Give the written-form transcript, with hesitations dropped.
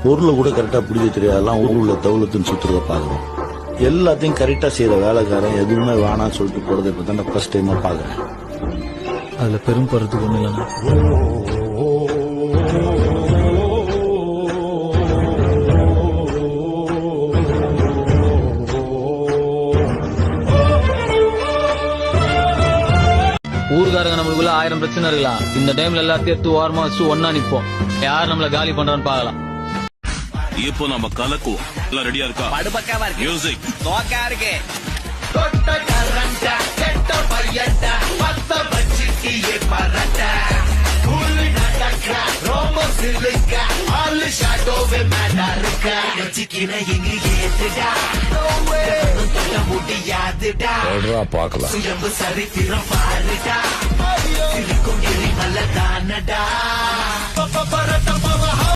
பொருளை கூட கரெக்டா பிடிக்க தெரியாதெல்லாம் ஊருள்ள தௌலத்துன்னு சுத்துறத பாக்குறோம். எல்லாத்தையும் கரெக்டா செய்யற வேலைக்காரன் எதுவுமே வேணாம்னு சொல்லிட்டு போறதை இப்ப தான் ஃபர்ஸ்ட் டைமா பாக்குறேன். அதுல பெரும் போறதுக்கு ஒண்ணு இல்லைண்ணா. ஊருக்காரங்க நம்மளுக்குள்ள 1000 பிரச்சனை இருக்கலாம். இந்த டைம்ல எல்லாத்தையும் எடுத்து ஓரமா வச்சு ஒன்னா நிப்போம். யார் நம்மள காலி பண்றான்னு பாக்கலாம். இப்போ நம்ம கலக்குவோம். எல்லாம் ரெடியா இருக்கா? படுபக்காவா இருக்கு. மியூசிக் நோக்கா இருக்கு. தொட்ட கரண்டா கெட்ட பையட்டா பத்த வச்சிட்டியே பரட்டா கூலி நடக்கா ரோமோ சிலிக்கா ஆல் ஷாடோவே மேடாருக்கா வச்சிக்கின எங்க ஏத்துடா தொட்ட முடியாதுடா பாக்கலாம். சுயம்பு சரித்திரம் பாருடா சிரிக்கும் எரி மல்ல தானடா பரட்ட